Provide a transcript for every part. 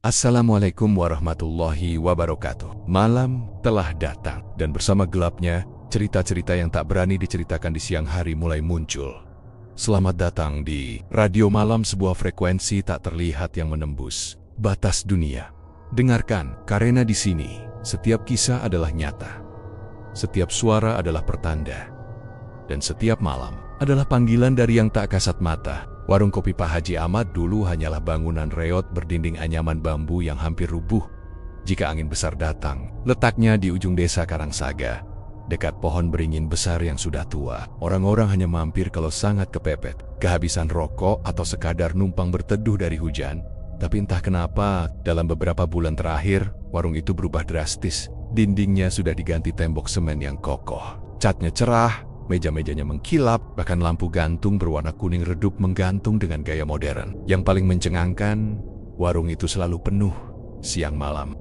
Assalamualaikum warahmatullahi wabarakatuh. Malam telah datang, dan bersama gelapnya, cerita-cerita yang tak berani diceritakan di siang hari mulai muncul. Selamat datang di Radio Malam, sebuah frekuensi tak terlihat yang menembus batas dunia. Dengarkan, karena di sini, setiap kisah adalah nyata. Setiap suara adalah pertanda. Dan setiap malam adalah panggilan dari yang tak kasat mata. Warung kopi Pak Haji Ahmad dulu hanyalah bangunan reot berdinding anyaman bambu yang hampir rubuh jika angin besar datang. Letaknya di ujung desa Karangsaga, dekat pohon beringin besar yang sudah tua. Orang-orang hanya mampir kalau sangat kepepet, kehabisan rokok, atau sekadar numpang berteduh dari hujan. Tapi entah kenapa, dalam beberapa bulan terakhir, warung itu berubah drastis. Dindingnya sudah diganti tembok semen yang kokoh. Catnya cerah, meja-mejanya mengkilap, bahkan lampu gantung berwarna kuning redup menggantung dengan gaya modern. Yang paling mencengangkan, warung itu selalu penuh siang malam.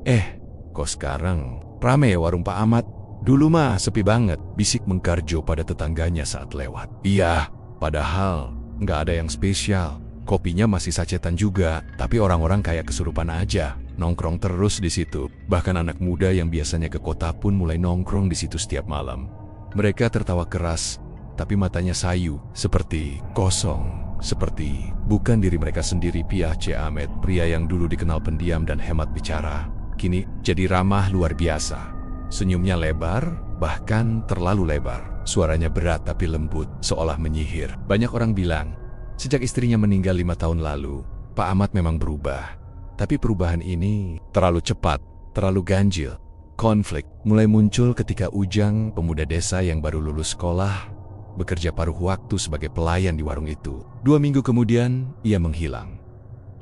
Kok sekarang rame ya warung Pak Ahmad? Dulu mah sepi banget, bisik Mengkarjo pada tetangganya saat lewat. Iya, padahal nggak ada yang spesial. Kopinya masih sacetan juga, tapi orang-orang kayak kesurupan aja. Nongkrong terus di situ. Bahkan anak muda yang biasanya ke kota pun mulai nongkrong di situ setiap malam. Mereka tertawa keras, tapi matanya sayu, seperti kosong, seperti bukan diri mereka sendiri. Piah C. Ahmed, pria yang dulu dikenal pendiam dan hemat bicara, kini jadi ramah luar biasa. Senyumnya lebar, bahkan terlalu lebar. Suaranya berat tapi lembut, seolah menyihir. Banyak orang bilang, sejak istrinya meninggal 5 tahun lalu, Pak Ahmad memang berubah. Tapi perubahan ini terlalu cepat, terlalu ganjil. Konflik mulai muncul ketika Ujang, pemuda desa yang baru lulus sekolah, bekerja paruh waktu sebagai pelayan di warung itu. 2 minggu kemudian, ia menghilang.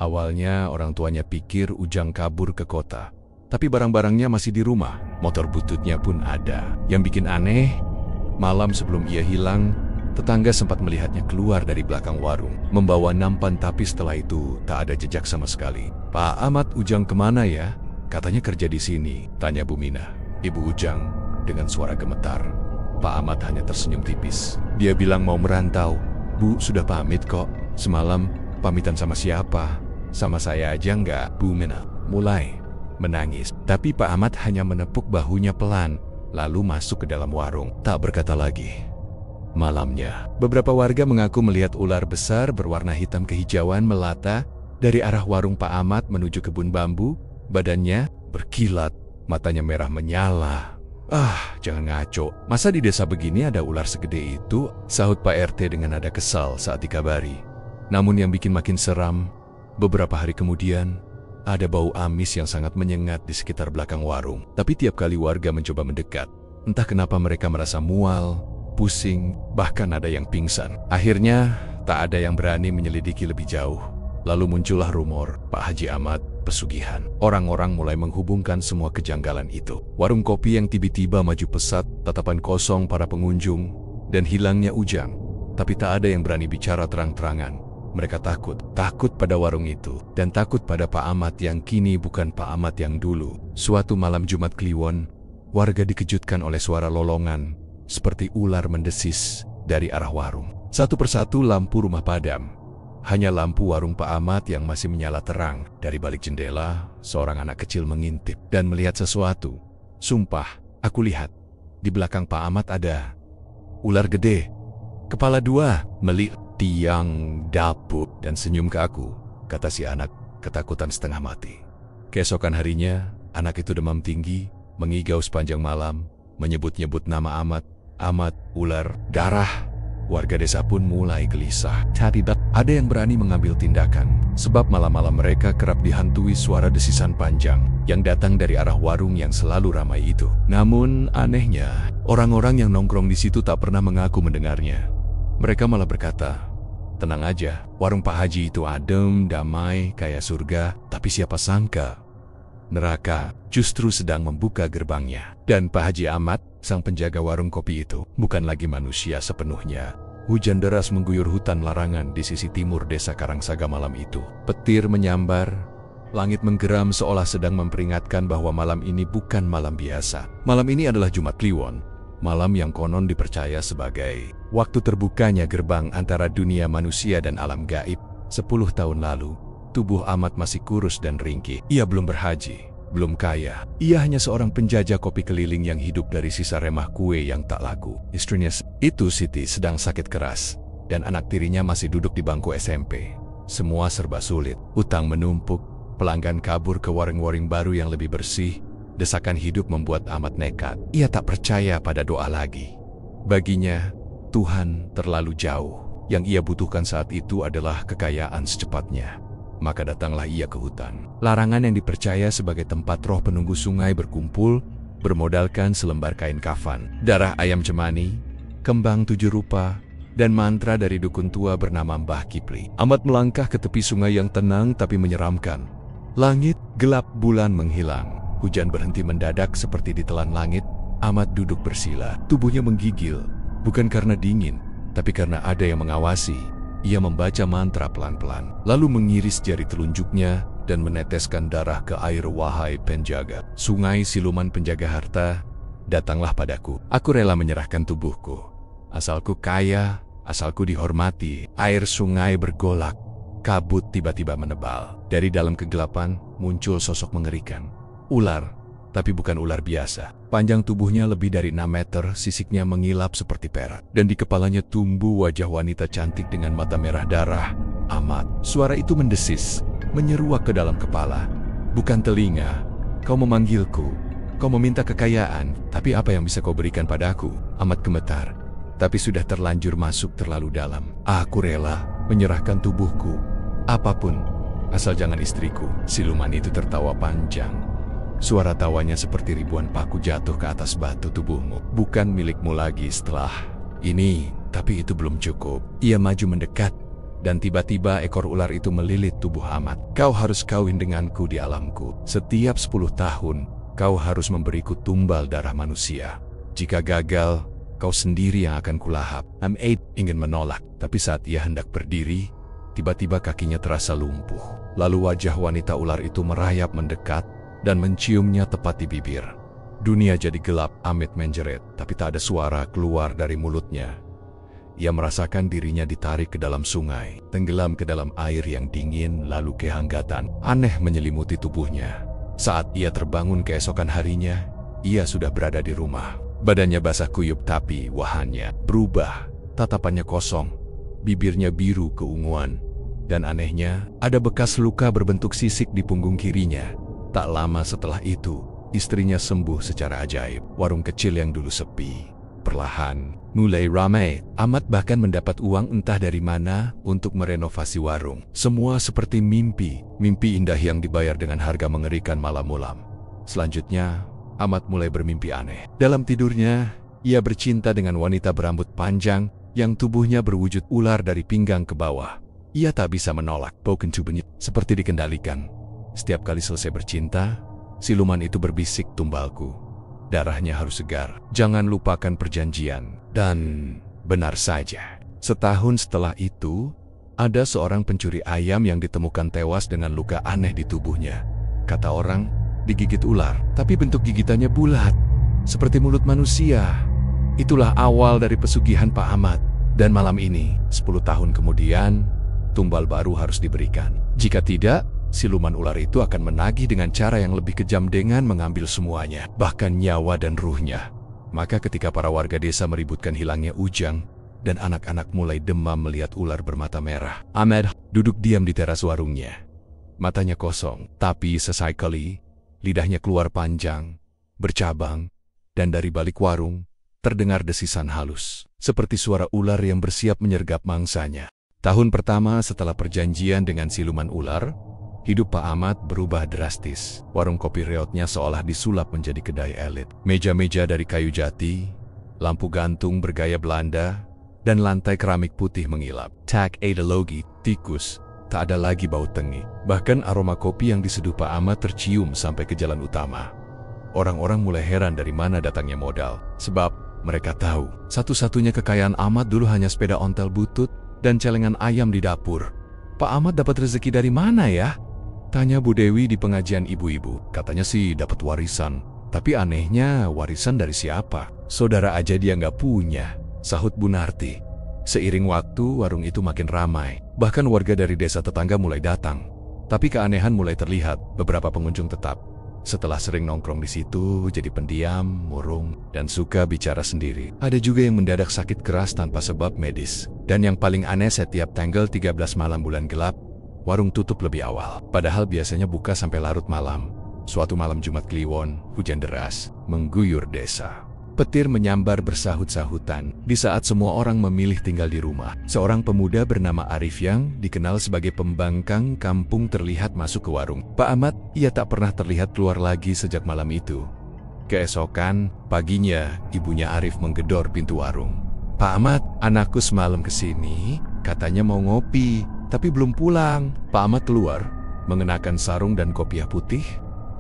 Awalnya orang tuanya pikir Ujang kabur ke kota, tapi barang-barangnya masih di rumah. Motor bututnya pun ada. Yang bikin aneh, malam sebelum ia hilang, tetangga sempat melihatnya keluar dari belakang warung, membawa nampan, tapi setelah itu tak ada jejak sama sekali. "Pak Ahmad, Ujang kemana ya? Katanya kerja di sini," tanya Bu Mina, ibu Ujang, dengan suara gemetar. Pak Ahmad hanya tersenyum tipis. Dia bilang mau merantau. "Bu, sudah pamit kok. Semalam pamitan sama siapa? Sama saya aja nggak?" Bu Mina mulai menangis. Tapi Pak Ahmad hanya menepuk bahunya pelan, lalu masuk ke dalam warung, tak berkata lagi. Malamnya, beberapa warga mengaku melihat ular besar berwarna hitam kehijauan melata dari arah warung Pak Ahmad menuju kebun bambu. Badannya berkilat, matanya merah menyala. Jangan ngaco. Masa di desa begini ada ular segede itu?" sahut Pak RT dengan nada kesal saat dikabari. Namun yang bikin makin seram, beberapa hari kemudian, ada bau amis yang sangat menyengat di sekitar belakang warung. Tapi tiap kali warga mencoba mendekat, entah kenapa mereka merasa mual, pusing, bahkan ada yang pingsan. Akhirnya, tak ada yang berani menyelidiki lebih jauh. Lalu muncullah rumor Pak Haji Ahmad pesugihan. Orang-orang mulai menghubungkan semua kejanggalan itu. Warung kopi yang tiba-tiba maju pesat, tatapan kosong para pengunjung, dan hilangnya Ujang. Tapi tak ada yang berani bicara terang-terangan. Mereka takut pada warung itu, dan takut pada Pak Ahmad yang kini bukan Pak Ahmad yang dulu. Suatu malam Jumat Kliwon, warga dikejutkan oleh suara lolongan, seperti ular mendesis dari arah warung. Satu persatu lampu rumah padam. Hanya lampu warung Pak Ahmad yang masih menyala terang. Dari balik jendela, seorang anak kecil mengintip dan melihat sesuatu. "Sumpah, aku lihat. Di belakang Pak Ahmad ada ular gede. Kepala 2, melihat tiang dapur dan senyum ke aku," kata si anak, ketakutan setengah mati. Keesokan harinya, anak itu demam tinggi, mengigau sepanjang malam, menyebut-nyebut nama Ahmad, ular, darah. Warga desa pun mulai gelisah. Tidak ada yang berani mengambil tindakan, sebab malam-malam mereka kerap dihantui suara desisan panjang yang datang dari arah warung yang selalu ramai itu. Namun anehnya, orang-orang yang nongkrong di situ tak pernah mengaku mendengarnya. Mereka malah berkata, "Tenang aja, warung Pak Haji itu adem, damai, kayak surga." Tapi siapa sangka, neraka justru sedang membuka gerbangnya. Dan Pak Haji Ahmad, sang penjaga warung kopi itu, bukan lagi manusia sepenuhnya. Hujan deras mengguyur hutan larangan di sisi timur desa Karangsaga malam itu. Petir menyambar, langit menggeram seolah sedang memperingatkan bahwa malam ini bukan malam biasa. Malam ini adalah Jumat Kliwon, malam yang konon dipercaya sebagai waktu terbukanya gerbang antara dunia manusia dan alam gaib. 10 tahun lalu, Tubuh Ahmad masih kurus dan ringkih. Ia belum berhaji, belum kaya. Ia hanya seorang penjajah kopi keliling yang hidup dari sisa remah kue yang tak laku. Istrinya itu, Siti, sedang sakit keras, dan anak tirinya masih duduk di bangku SMP. Semua serba sulit. Utang menumpuk, pelanggan kabur ke warung-warung baru yang lebih bersih. Desakan hidup membuat Ahmad nekat. Ia tak percaya pada doa lagi. Baginya, Tuhan terlalu jauh. Yang ia butuhkan saat itu adalah kekayaan secepatnya. Maka datanglah ia ke hutan. Larangan yang dipercaya sebagai tempat roh penunggu sungai berkumpul, bermodalkan selembar kain kafan, darah ayam cemani, kembang 7 rupa, dan mantra dari dukun tua bernama Mbah Kipli. Ahmad melangkah ke tepi sungai yang tenang tapi menyeramkan. Langit gelap, bulan menghilang. Hujan berhenti mendadak seperti ditelan langit. Ahmad duduk bersila. Tubuhnya menggigil, bukan karena dingin, tapi karena ada yang mengawasi. Ia membaca mantra pelan-pelan, lalu mengiris jari telunjuknya dan meneteskan darah ke air. Wahai penjaga, sungai siluman penjaga harta, datanglah padaku. Aku rela menyerahkan tubuhku. Asalku kaya, asalku dihormati. Air sungai bergolak. Kabut tiba-tiba menebal. Dari dalam kegelapan muncul sosok mengerikan. Ular, tapi bukan ular biasa. Panjang tubuhnya lebih dari 6 meter, sisiknya mengilap seperti perak. Dan di kepalanya tumbuh wajah wanita cantik dengan mata merah darah. Ahmad, suara itu mendesis, menyeruak ke dalam kepala. Bukan telinga, kau memanggilku. Kau meminta kekayaan, tapi apa yang bisa kau berikan padaku? Ahmad gemetar, tapi sudah terlanjur masuk terlalu dalam. Aku rela menyerahkan tubuhku, apapun, asal jangan istriku. Siluman itu tertawa panjang. Suara tawanya seperti ribuan paku jatuh ke atas batu. Tubuhmu bukan milikmu lagi setelah ini. Tapi itu belum cukup. Ia maju mendekat, dan tiba-tiba ekor ular itu melilit tubuh Ahmad. Kau harus kawin denganku di alamku. Setiap 10 tahun, kau harus memberiku tumbal darah manusia. Jika gagal, kau sendiri yang akan kulahap. Ahmad ingin menolak, tapi saat ia hendak berdiri, tiba-tiba kakinya terasa lumpuh. Lalu wajah wanita ular itu merayap mendekat dan menciumnya tepat di bibir. Dunia jadi gelap. Ahmad menjerit, tapi tak ada suara keluar dari mulutnya. Ia merasakan dirinya ditarik ke dalam sungai, tenggelam ke dalam air yang dingin, lalu kehangatan aneh menyelimuti tubuhnya. Saat ia terbangun keesokan harinya, ia sudah berada di rumah. Badannya basah kuyup, tapi wajahnya berubah. Tatapannya kosong, bibirnya biru keunguan, dan anehnya, ada bekas luka berbentuk sisik di punggung kirinya. Tak lama setelah itu, istrinya sembuh secara ajaib. Warung kecil yang dulu sepi, perlahan mulai ramai. Ahmad bahkan mendapat uang entah dari mana untuk merenovasi warung. Semua seperti mimpi, mimpi indah yang dibayar dengan harga mengerikan malam-malam. Selanjutnya, Ahmad mulai bermimpi aneh. Dalam tidurnya, ia bercinta dengan wanita berambut panjang yang tubuhnya berwujud ular dari pinggang ke bawah. Ia tak bisa menolak. Broken to benyit, seperti dikendalikan. Setiap kali selesai bercinta, siluman itu berbisik, tumbalku, darahnya harus segar. Jangan lupakan perjanjian. Dan benar saja, setahun setelah itu, ada seorang pencuri ayam yang ditemukan tewas dengan luka aneh di tubuhnya. Kata orang, digigit ular, tapi bentuk gigitannya bulat, seperti mulut manusia. Itulah awal dari pesugihan Pak Ahmad. Dan malam ini, 10 tahun kemudian, tumbal baru harus diberikan. Jika tidak, siluman ular itu akan menagih dengan cara yang lebih kejam dengan mengambil semuanya, bahkan nyawa dan ruhnya. Maka ketika para warga desa meributkan hilangnya Ujang, dan anak-anak mulai demam melihat ular bermata merah, Ahmad duduk diam di teras warungnya. Matanya kosong, tapi sesekali lidahnya keluar panjang, bercabang, dan dari balik warung terdengar desisan halus, seperti suara ular yang bersiap menyergap mangsanya. Tahun pertama setelah perjanjian dengan siluman ular, hidup Pak Ahmad berubah drastis. Warung kopi reotnya seolah disulap menjadi kedai elit. Meja-meja dari kayu jati, lampu gantung bergaya Belanda, dan lantai keramik putih mengilap. Tak ada lagi tikus, tak ada lagi bau tengi. Bahkan aroma kopi yang diseduh Pak Ahmad tercium sampai ke jalan utama. Orang-orang mulai heran dari mana datangnya modal. Sebab mereka tahu, satu-satunya kekayaan Ahmad dulu hanya sepeda ontel butut dan celengan ayam di dapur. Pak Ahmad dapat rezeki dari mana ya? Tanya Bu Dewi di pengajian ibu-ibu. Katanya sih dapat warisan. Tapi anehnya, warisan dari siapa? Saudara aja dia nggak punya, sahut Bu Narti. Seiring waktu, warung itu makin ramai. Bahkan warga dari desa tetangga mulai datang. Tapi keanehan mulai terlihat. Beberapa pengunjung tetap, setelah sering nongkrong di situ, jadi pendiam, murung, dan suka bicara sendiri. Ada juga yang mendadak sakit keras tanpa sebab medis. Dan yang paling aneh, setiap tanggal 13 malam bulan gelap, warung tutup lebih awal. Padahal biasanya buka sampai larut malam. Suatu malam Jumat Kliwon, hujan deras mengguyur desa. Petir menyambar bersahut-sahutan di saat semua orang memilih tinggal di rumah. Seorang pemuda bernama Arif yang dikenal sebagai pembangkang kampung terlihat masuk ke warung Pak Ahmad. Ia tak pernah terlihat keluar lagi sejak malam itu. Keesokan paginya, ibunya Arif menggedor pintu warung. "Pak Ahmad, anakku semalam kesini, katanya mau ngopi, tapi belum pulang." Pak Ahmad keluar, mengenakan sarung dan kopiah putih.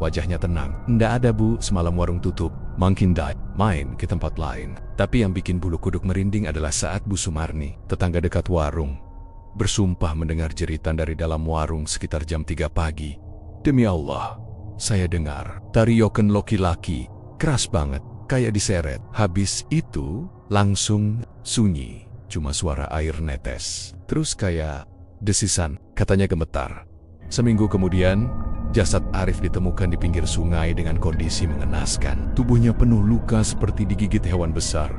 Wajahnya tenang. "Ndak ada bu, semalam warung tutup. Mungkin main ke tempat lain." Tapi yang bikin bulu kuduk merinding adalah saat Bu Sumarni, tetangga dekat warung, bersumpah mendengar jeritan dari dalam warung sekitar jam 3 pagi. "Demi Allah, saya dengar tarioken laki-laki, keras banget, kayak diseret." Habis itu, langsung sunyi, cuma suara air netes. Terus kayak desisan, katanya gemetar. Seminggu kemudian, jasad Arif ditemukan di pinggir sungai dengan kondisi mengenaskan. Tubuhnya penuh luka seperti digigit hewan besar.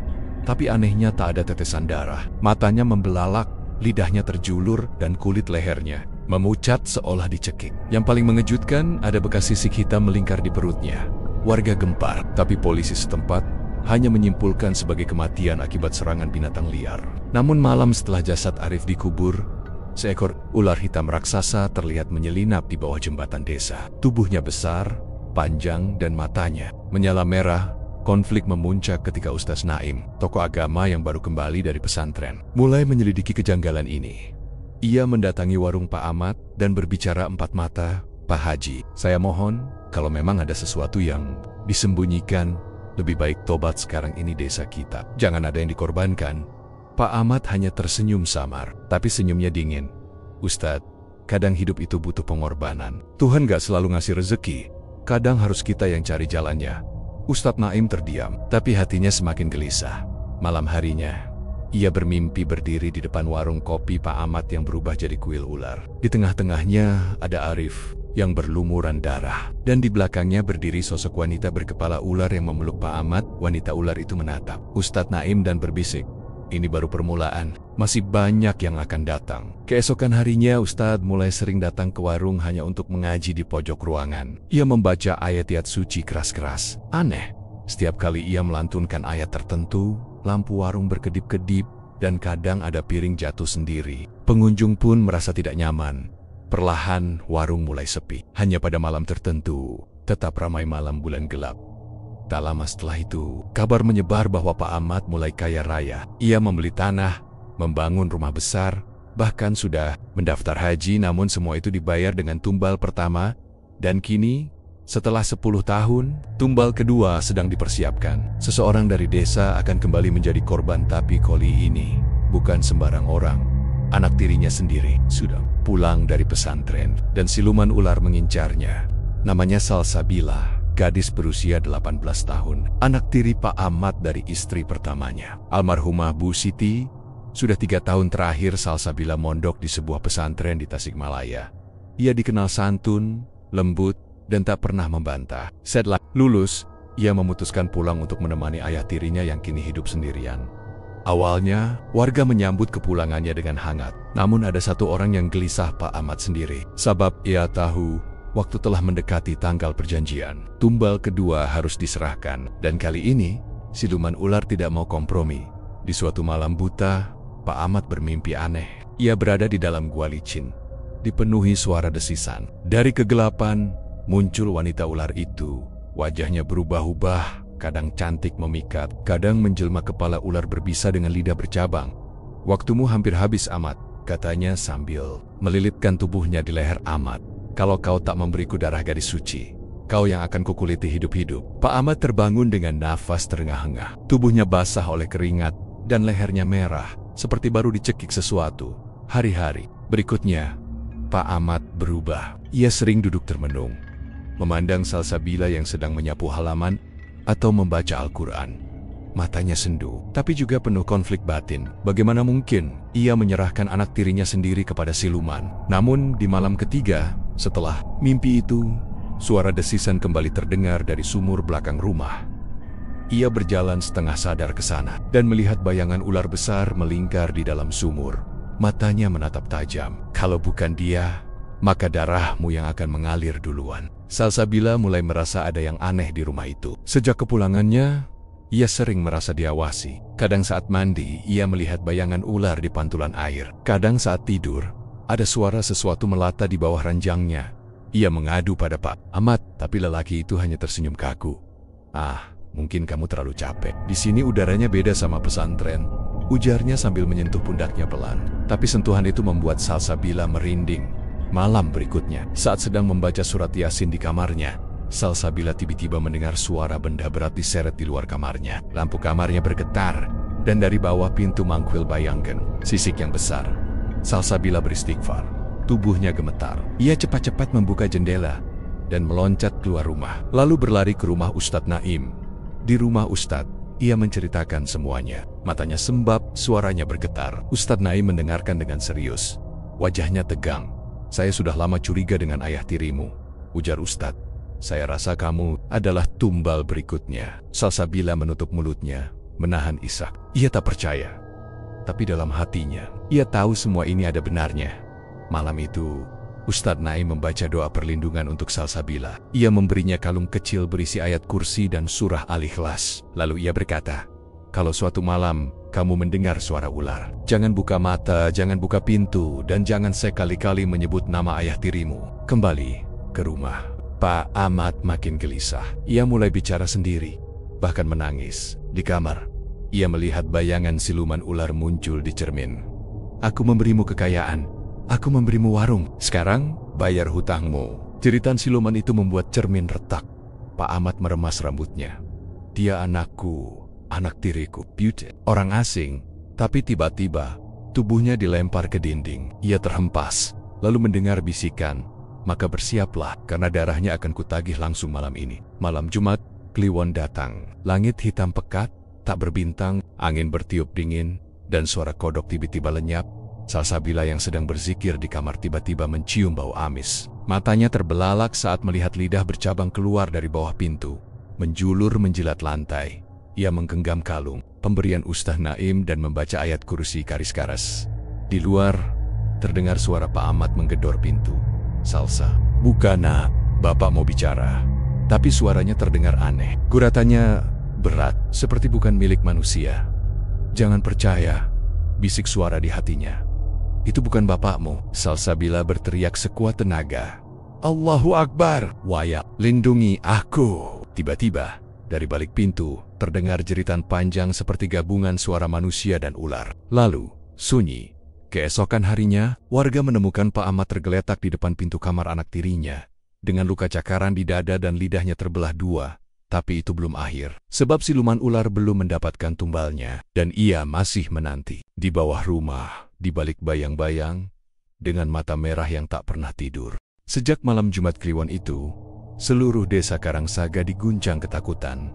Tapi anehnya tak ada tetesan darah. Matanya membelalak, lidahnya terjulur, dan kulit lehernya memucat seolah dicekik. Yang paling mengejutkan, ada bekas sisik hitam melingkar di perutnya. Warga gempar, tapi polisi setempat hanya menyimpulkan sebagai kematian akibat serangan binatang liar. Namun malam setelah jasad Arif dikubur, seekor ular hitam raksasa terlihat menyelinap di bawah jembatan desa. Tubuhnya besar, panjang, dan matanya menyala merah. Konflik memuncak ketika Ustaz Naim, tokoh agama yang baru kembali dari pesantren, mulai menyelidiki kejanggalan ini. Ia mendatangi warung Pak Ahmad dan berbicara empat mata, "Pak Haji, saya mohon, kalau memang ada sesuatu yang disembunyikan, lebih baik tobat sekarang ini desa kita. Jangan ada yang dikorbankan." Pak Ahmad hanya tersenyum samar, tapi senyumnya dingin. "Ustadz, kadang hidup itu butuh pengorbanan. Tuhan gak selalu ngasih rezeki, kadang harus kita yang cari jalannya." Ustadz Naim terdiam, tapi hatinya semakin gelisah. Malam harinya, ia bermimpi berdiri di depan warung kopi Pak Ahmad yang berubah jadi kuil ular. Di tengah-tengahnya ada Arif yang berlumuran darah, dan di belakangnya berdiri sosok wanita berkepala ular yang memeluk Pak Ahmad. Wanita ular itu menatap Ustadz Naim dan berbisik, "Ini baru permulaan, masih banyak yang akan datang." Keesokan harinya, Ustadz mulai sering datang ke warung hanya untuk mengaji di pojok ruangan. Ia membaca ayat-ayat suci keras-keras. Aneh, setiap kali ia melantunkan ayat tertentu, lampu warung berkedip-kedip, dan kadang ada piring jatuh sendiri. Pengunjung pun merasa tidak nyaman. Perlahan, warung mulai sepi. Hanya pada malam tertentu, tetap ramai malam bulan gelap. Tak lama setelah itu, kabar menyebar bahwa Pak Ahmad mulai kaya raya. Ia membeli tanah, membangun rumah besar, bahkan sudah mendaftar haji, namun semua itu dibayar dengan tumbal pertama. Dan kini, setelah 10 tahun, tumbal kedua sedang dipersiapkan. Seseorang dari desa akan kembali menjadi korban, tapi kali ini bukan sembarang orang. Anak tirinya sendiri sudah pulang dari pesantren, dan siluman ular mengincarnya. Namanya Salsabila. Gadis berusia 18 tahun, anak tiri Pak Ahmad dari istri pertamanya, almarhumah Bu Siti. Sudah 3 tahun terakhir Salsabila mondok di sebuah pesantren di Tasikmalaya. Ia dikenal santun, lembut, dan tak pernah membantah. Setelah lulus, ia memutuskan pulang untuk menemani ayah tirinya yang kini hidup sendirian. Awalnya, warga menyambut kepulangannya dengan hangat. Namun ada satu orang yang gelisah, Pak Ahmad sendiri. Sebab ia tahu waktu telah mendekati tanggal perjanjian. Tumbal kedua harus diserahkan, dan kali ini siluman ular tidak mau kompromi. Di suatu malam buta, Pak Ahmad bermimpi aneh. Ia berada di dalam gua licin, dipenuhi suara desisan. Dari kegelapan, muncul wanita ular itu. Wajahnya berubah-ubah, kadang cantik memikat, kadang menjelma kepala ular berbisa dengan lidah bercabang. "Waktumu hampir habis, Ahmad," katanya sambil melilitkan tubuhnya di leher Ahmad. "Kalau kau tak memberiku darah gadis suci, kau yang akan kukuliti hidup-hidup." Pak Ahmad terbangun dengan nafas terengah-engah. Tubuhnya basah oleh keringat, dan lehernya merah, seperti baru dicekik sesuatu. Hari-hari berikutnya, Pak Ahmad berubah. Ia sering duduk termenung, memandang Salsabila yang sedang menyapu halaman atau membaca Al-Quran. Matanya sendu, tapi juga penuh konflik batin. Bagaimana mungkin ia menyerahkan anak tirinya sendiri kepada siluman? Namun di malam ketiga, Setelah mimpi itu, suara desisan kembali terdengar dari sumur belakang rumah. Ia berjalan setengah sadar ke sana dan melihat bayangan ular besar melingkar di dalam sumur. Matanya menatap tajam. Kalau bukan dia, maka darahmu yang akan mengalir duluan. Salsabila mulai merasa ada yang aneh di rumah itu. Sejak kepulangannya, ia sering merasa diawasi. Kadang saat mandi, ia melihat bayangan ular di pantulan air. Kadang saat tidur, ada suara sesuatu melata di bawah ranjangnya. Ia mengadu pada Pak Ahmad, tapi lelaki itu hanya tersenyum kaku. Mungkin kamu terlalu capek. Di sini udaranya beda sama pesantren, ujarnya sambil menyentuh pundaknya pelan. Tapi sentuhan itu membuat Salsabila merinding. Malam berikutnya, saat sedang membaca surat Yasin di kamarnya, Salsabila tiba-tiba mendengar suara benda berat diseret di luar kamarnya. Lampu kamarnya bergetar, dan dari bawah pintu mangkil bayangkan sisik yang besar. Salsabila beristighfar, tubuhnya gemetar. Ia cepat-cepat membuka jendela dan meloncat keluar rumah, lalu berlari ke rumah Ustadz Naim. Di rumah Ustadz, ia menceritakan semuanya. Matanya sembab, suaranya bergetar. Ustadz Naim mendengarkan dengan serius. Wajahnya tegang. Saya sudah lama curiga dengan ayah tirimu, ujar Ustadz. Saya rasa kamu adalah tumbal berikutnya. Salsabila menutup mulutnya, menahan isak. Ia tak percaya. Tapi dalam hatinya, ia tahu semua ini ada benarnya. Malam itu, Ustadz Naim membaca doa perlindungan untuk Salsabila. Ia memberinya kalung kecil berisi ayat kursi dan surah Al-Ikhlas. Lalu ia berkata, kalau suatu malam kamu mendengar suara ular, jangan buka mata, jangan buka pintu, dan jangan sekali-kali menyebut nama ayah tirimu. Kembali ke rumah. Pak Ahmad makin gelisah. Ia mulai bicara sendiri, bahkan menangis. Di kamar, ia melihat bayangan siluman ular muncul di cermin. Aku memberimu kekayaan, aku memberimu warung. Sekarang, bayar hutangmu. Jeritan siluman itu membuat cermin retak. Pak Ahmad meremas rambutnya. Dia anakku, anak tiriku, Beauty. Orang asing, tapi tiba-tiba tubuhnya dilempar ke dinding. Ia terhempas, lalu mendengar bisikan, maka bersiaplah, karena darahnya akan kutagih langsung malam ini. Malam Jumat, Kliwon datang. Langit hitam pekat, tak berbintang, angin bertiup dingin, dan suara kodok tiba-tiba lenyap. Salsabila yang sedang berzikir di kamar tiba-tiba mencium bau amis. Matanya terbelalak saat melihat lidah bercabang keluar dari bawah pintu, menjulur menjilat lantai. Ia menggenggam kalung, pemberian Ustadz Naim, dan membaca ayat kursi garis-garis. Di luar, terdengar suara Pak Ahmad menggedor pintu. Salsa, buka nak, bapak mau bicara. Tapi suaranya terdengar aneh. Guratannya berat, seperti bukan milik manusia. Jangan percaya, bisik suara di hatinya. Itu bukan bapakmu. Salsabila berteriak sekuat tenaga. Allahu Akbar, Wayak, lindungi aku. Tiba-tiba, dari balik pintu, terdengar jeritan panjang seperti gabungan suara manusia dan ular. Lalu, sunyi. Keesokan harinya, warga menemukan Pak Ahmad tergeletak di depan pintu kamar anak tirinya, dengan luka cakaran di dada dan lidahnya terbelah dua. Tapi itu belum akhir, sebab siluman ular belum mendapatkan tumbalnya, dan ia masih menanti. Di bawah rumah, di balik bayang-bayang, dengan mata merah yang tak pernah tidur. Sejak malam Jumat Kliwon itu, seluruh desa Karangsaga diguncang ketakutan.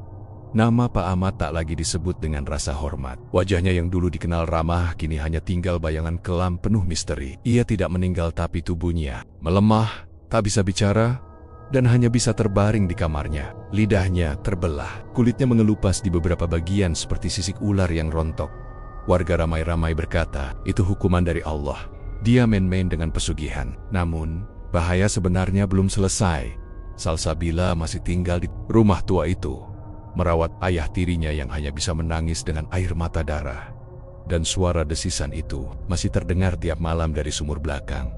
Nama Pak Ahmad tak lagi disebut dengan rasa hormat. Wajahnya yang dulu dikenal ramah, kini hanya tinggal bayangan kelam penuh misteri. Ia tidak meninggal, tapi tubuhnya melemah, tak bisa bicara, dan hanya bisa terbaring di kamarnya. Lidahnya terbelah, kulitnya mengelupas di beberapa bagian seperti sisik ular yang rontok. Warga ramai-ramai berkata, itu hukuman dari Allah. Dia main-main dengan pesugihan. Namun, bahaya sebenarnya belum selesai. Salsabila masih tinggal di rumah tua itu, merawat ayah tirinya yang hanya bisa menangis dengan air mata darah. Dan suara desisan itu masih terdengar tiap malam dari sumur belakang.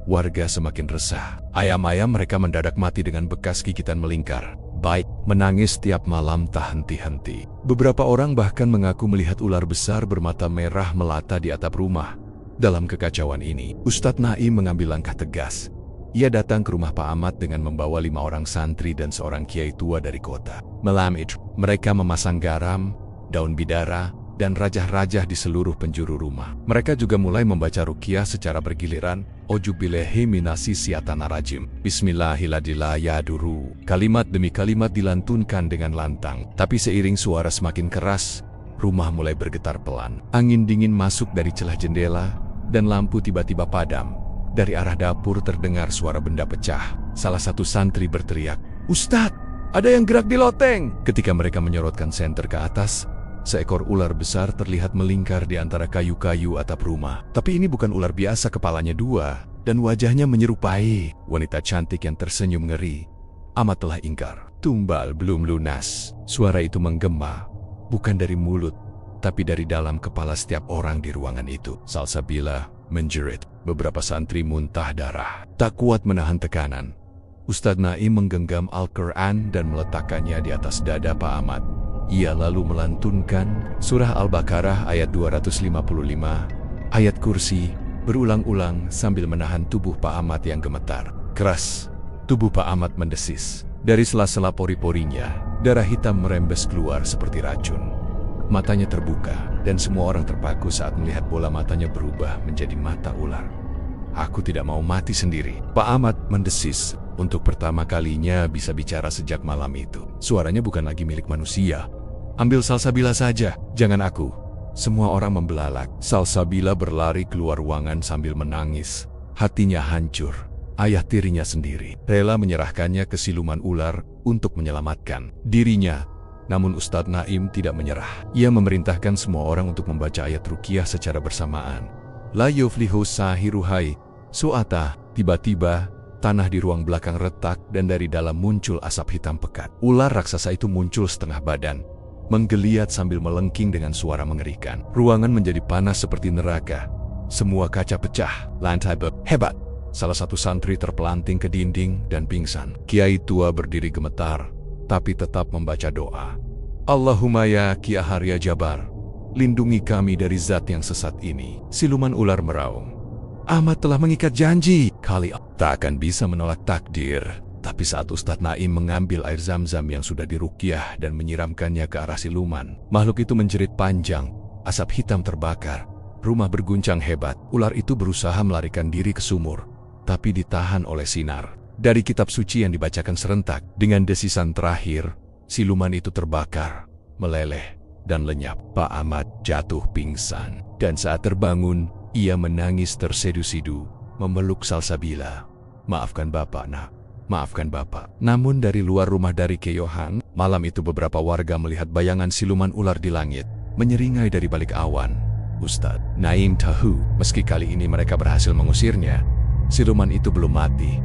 Warga semakin resah. Ayam-ayam mereka mendadak mati dengan bekas gigitan melingkar. Baik, menangis tiap malam tak henti-henti. Beberapa orang bahkan mengaku melihat ular besar bermata merah melata di atap rumah. Dalam kekacauan ini, Ustadz Naim mengambil langkah tegas. Ia datang ke rumah Pak Ahmad dengan membawa 5 orang santri dan seorang kiai tua dari kota. Malam itu, mereka memasang garam, daun bidara, dan rajah-rajah di seluruh penjuru rumah. Mereka juga mulai membaca ruqyah secara bergiliran. Ojubillahi minasyaitonirrajim. Bismillahirrahmanirrahim. Kalimat demi kalimat dilantunkan dengan lantang. Tapi seiring suara semakin keras, rumah mulai bergetar pelan. Angin dingin masuk dari celah jendela, dan lampu tiba-tiba padam. Dari arah dapur terdengar suara benda pecah. Salah satu santri berteriak, "Ustadz, ada yang gerak di loteng!" Ketika mereka menyorotkan senter ke atas, seekor ular besar terlihat melingkar di antara kayu-kayu atap rumah. Tapi ini bukan ular biasa, kepalanya dua, dan wajahnya menyerupai wanita cantik yang tersenyum ngeri. Amat telah ingkar. Tumbal belum lunas. Suara itu menggema, bukan dari mulut, tapi dari dalam kepala setiap orang di ruangan itu. Salsabila menjerit. Beberapa santri muntah darah. Tak kuat menahan tekanan, Ustadz Naim menggenggam Al-Quran dan meletakkannya di atas dada Pak Ahmad. Ia lalu melantunkan surah Al-Baqarah ayat 255, ayat kursi, berulang-ulang sambil menahan tubuh Pak Ahmad yang gemetar. Keras, tubuh Pak Ahmad mendesis. Dari sela-sela pori-porinya, darah hitam merembes keluar seperti racun. Matanya terbuka, dan semua orang terpaku saat melihat bola matanya berubah menjadi mata ular. "Aku tidak mau mati sendiri." Pak Ahmad mendesis. Untuk pertama kalinya bisa bicara sejak malam itu. Suaranya bukan lagi milik manusia. "Ambil Salsabila saja, jangan aku." Semua orang membelalak. Salsabila berlari keluar ruangan sambil menangis. Hatinya hancur. Ayah tirinya sendiri rela menyerahkannya ke siluman ular untuk menyelamatkan dirinya. Namun Ustadz Naim tidak menyerah. Ia memerintahkan semua orang untuk membaca ayat ruqyah secara bersamaan. La yuflihu sahiruhai su'ata. Tiba-tiba tanah di ruang belakang retak dan dari dalam muncul asap hitam pekat. Ular raksasa itu muncul setengah badan, menggeliat sambil melengking dengan suara mengerikan. Ruangan menjadi panas seperti neraka. Semua kaca pecah, lantai hebat. Salah satu santri terpelanting ke dinding dan pingsan. Kiai tua berdiri gemetar, tapi tetap membaca doa. "Allahumma ya Ki Ahar ya Jabar, lindungi kami dari zat yang sesat ini." Siluman ular meraung. "Ahmad telah mengikat janji, kali tak akan bisa menolak takdir." Tapi saat Ustadz Naim mengambil air zam-zam yang sudah diruqyah dan menyiramkannya ke arah siluman, makhluk itu menjerit panjang. Asap hitam terbakar. Rumah berguncang hebat. Ular itu berusaha melarikan diri ke sumur, tapi ditahan oleh sinar dari kitab suci yang dibacakan serentak. Dengan desisan terakhir, siluman itu terbakar, meleleh, dan lenyap. Pak Ahmad jatuh pingsan. Dan saat terbangun, ia menangis tersedu-sedu, memeluk Salsabila. "Maafkan Bapak, Nak. Maafkan Bapak." Namun dari luar rumah dari Keyohan, malam itu beberapa warga melihat bayangan siluman ular di langit, menyeringai dari balik awan. Ustadz Naim tahu, meski kali ini mereka berhasil mengusirnya, siluman itu belum mati.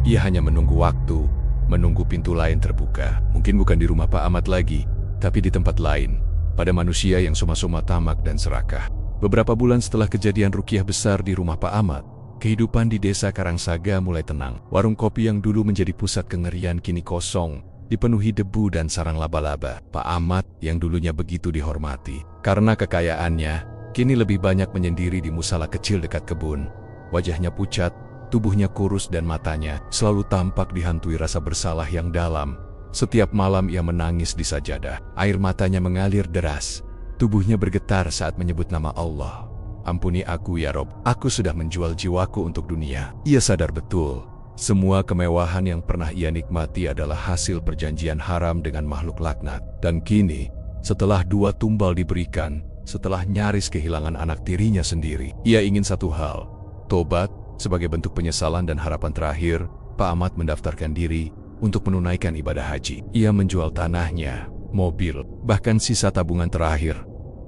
Ia hanya menunggu waktu, menunggu pintu lain terbuka. Mungkin bukan di rumah Pak Ahmad lagi, tapi di tempat lain, pada manusia yang soma-soma tamak dan serakah. Beberapa bulan setelah kejadian ruqyah besar di rumah Pak Ahmad, kehidupan di desa Karangsaga mulai tenang. Warung kopi yang dulu menjadi pusat kengerian kini kosong, dipenuhi debu dan sarang laba-laba. Pak Ahmad yang dulunya begitu dihormati karena kekayaannya, kini lebih banyak menyendiri di musala kecil dekat kebun. Wajahnya pucat, tubuhnya kurus dan matanya selalu tampak dihantui rasa bersalah yang dalam. Setiap malam ia menangis di sajadah. Air matanya mengalir deras. Tubuhnya bergetar saat menyebut nama Allah. "Ampuni aku ya Rob, aku sudah menjual jiwaku untuk dunia." Ia sadar betul, semua kemewahan yang pernah ia nikmati adalah hasil perjanjian haram dengan makhluk laknat. Dan kini, setelah 2 tumbal diberikan, setelah nyaris kehilangan anak tirinya sendiri, ia ingin satu hal, tobat. Sebagai bentuk penyesalan dan harapan terakhir, Pak Ahmad mendaftarkan diri untuk menunaikan ibadah haji. Ia menjual tanahnya, mobil, bahkan sisa tabungan terakhir,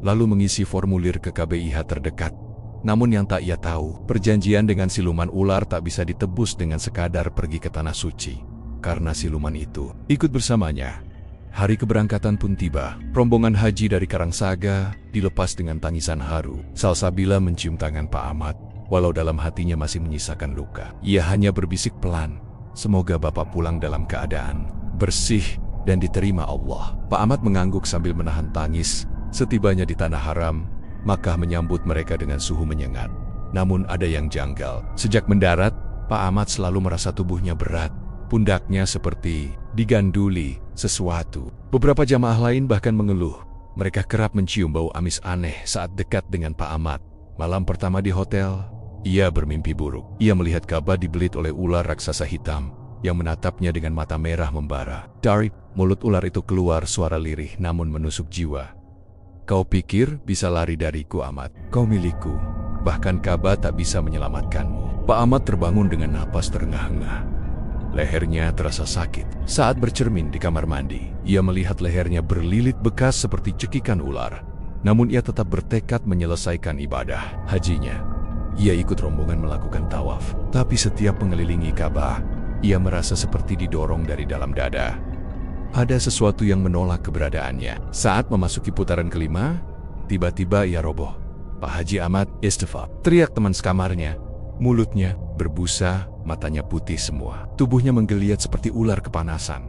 lalu mengisi formulir ke KBIH terdekat. Namun yang tak ia tahu, perjanjian dengan siluman ular tak bisa ditebus dengan sekadar pergi ke tanah suci, karena siluman itu ikut bersamanya. Hari keberangkatan pun tiba. Rombongan haji dari Karangsaga dilepas dengan tangisan haru. Salsabila mencium tangan Pak Ahmad, walau dalam hatinya masih menyisakan luka. Ia hanya berbisik pelan, "Semoga Bapak pulang dalam keadaan bersih dan diterima Allah." Pak Ahmad mengangguk sambil menahan tangis. Setibanya di tanah haram, Makkah menyambut mereka dengan suhu menyengat. Namun ada yang janggal. Sejak mendarat, Pak Ahmad selalu merasa tubuhnya berat. Pundaknya seperti diganduli sesuatu. Beberapa jamaah lain bahkan mengeluh. Mereka kerap mencium bau amis aneh saat dekat dengan Pak Ahmad. Malam pertama di hotel, ia bermimpi buruk. Ia melihat Ka'bah dibelit oleh ular raksasa hitam yang menatapnya dengan mata merah membara. Dari mulut ular itu keluar suara lirih namun menusuk jiwa. "Kau pikir bisa lari dariku, Ahmad? Kau milikku. bahkan Ka'bah tak bisa menyelamatkanmu. Pak Ahmad terbangun dengan napas terengah-engah. Lehernya terasa sakit. Saat bercermin di kamar mandi, ia melihat lehernya berlilit bekas seperti cekikan ular. Namun ia tetap bertekad menyelesaikan ibadah hajinya. Ia ikut rombongan melakukan tawaf. Tapi setiap mengelilingi Ka'bah, ia merasa seperti didorong dari dalam dada. Ada sesuatu yang menolak keberadaannya. Saat memasuki putaran kelima, tiba-tiba ia roboh. "Pak Haji Ahmad, istighfar!" teriak teman sekamarnya. Mulutnya berbusa, matanya putih semua. Tubuhnya menggeliat seperti ular kepanasan.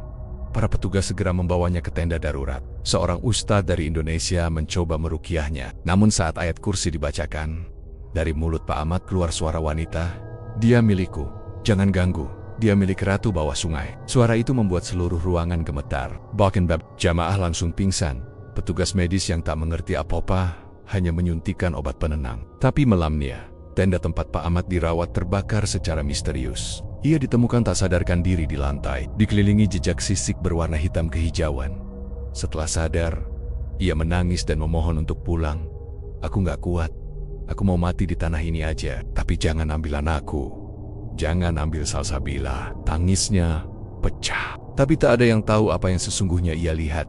Para petugas segera membawanya ke tenda darurat. Seorang ustadz dari Indonesia mencoba meruqyahnya. Namun saat ayat kursi dibacakan, dari mulut Pak Ahmad keluar suara wanita, "Dia milikku, jangan ganggu. Dia milik ratu bawah sungai." Suara itu membuat seluruh ruangan gemetar. Bahkan jamaah langsung pingsan. Petugas medis yang tak mengerti apa-apa hanya menyuntikkan obat penenang. Tapi malamnya, tenda tempat Pak Ahmad dirawat terbakar secara misterius. Ia ditemukan tak sadarkan diri di lantai, dikelilingi jejak sisik berwarna hitam kehijauan. Setelah sadar, ia menangis dan memohon untuk pulang. "Aku gak kuat. Aku mau mati di tanah ini aja. Tapi jangan ambil anakku. Jangan ambil Salsabila." Tangisnya pecah. Tapi tak ada yang tahu apa yang sesungguhnya ia lihat.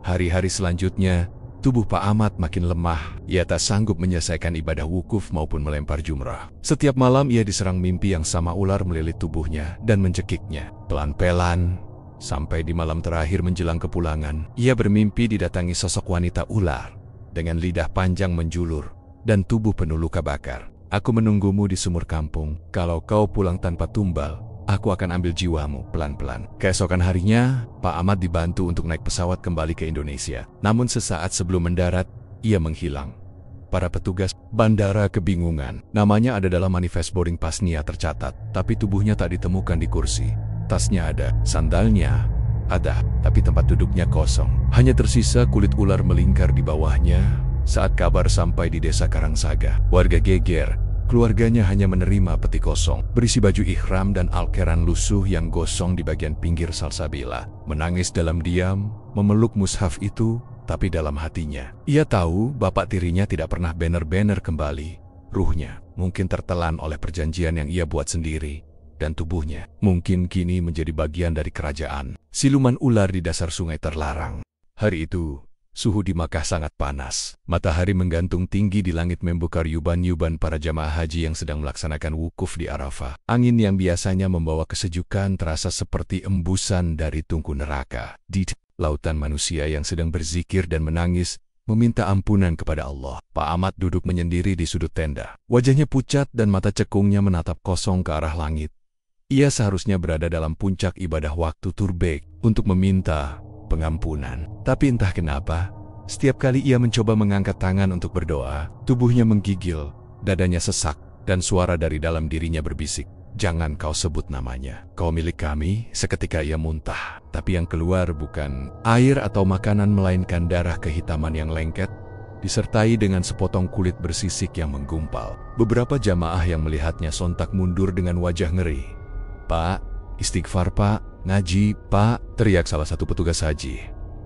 Hari-hari selanjutnya, tubuh Pak Ahmad makin lemah. Ia tak sanggup menyelesaikan ibadah wukuf maupun melempar jumrah. Setiap malam ia diserang mimpi yang sama ular melilit tubuhnya dan mencekiknya. Pelan-pelan, sampai di malam terakhir menjelang kepulangan, ia bermimpi didatangi sosok wanita ular dengan lidah panjang menjulur dan tubuh penuh luka bakar. "Aku menunggumu di sumur kampung. Kalau kau pulang tanpa tumbal, aku akan ambil jiwamu pelan-pelan." Keesokan harinya, Pak Ahmad dibantu untuk naik pesawat kembali ke Indonesia. Namun sesaat sebelum mendarat, ia menghilang. Para petugas bandara kebingungan. Namanya ada dalam manifest boarding pasnya tercatat, tapi tubuhnya tak ditemukan di kursi. Tasnya ada, sandalnya ada, tapi tempat duduknya kosong. Hanya tersisa kulit ular melingkar di bawahnya. Saat kabar sampai di desa Karangsaga, warga geger. Keluarganya hanya menerima peti kosong, berisi baju ihram dan alkeran lusuh yang gosong di bagian pinggir Salsabila. Menangis dalam diam, memeluk mushaf itu, tapi dalam hatinya, ia tahu bapak tirinya tidak pernah bener-bener kembali. Ruhnya mungkin tertelan oleh perjanjian yang ia buat sendiri, dan tubuhnya mungkin kini menjadi bagian dari kerajaan siluman ular di dasar sungai terlarang. Hari itu, suhu di Makkah sangat panas. Matahari menggantung tinggi di langit membakar yuban-yuban para jamaah haji yang sedang melaksanakan wukuf di Arafah. Angin yang biasanya membawa kesejukan terasa seperti embusan dari tungku neraka. Di lautan manusia yang sedang berzikir dan menangis, meminta ampunan kepada Allah. Pak Ahmad duduk menyendiri di sudut tenda. Wajahnya pucat dan mata cekungnya menatap kosong ke arah langit. Ia seharusnya berada dalam puncak ibadah waktu turbek untuk meminta pengampunan. Tapi entah kenapa, setiap kali ia mencoba mengangkat tangan untuk berdoa, tubuhnya menggigil, dadanya sesak, dan suara dari dalam dirinya berbisik, "Jangan kau sebut namanya. Kau milik kami." Seketika ia muntah, tapi yang keluar bukan air atau makanan melainkan darah kehitaman yang lengket, disertai dengan sepotong kulit bersisik yang menggumpal. Beberapa jamaah yang melihatnya sontak mundur dengan wajah ngeri. "Pak, istighfar Pak, ngaji Pak," teriak salah satu petugas haji.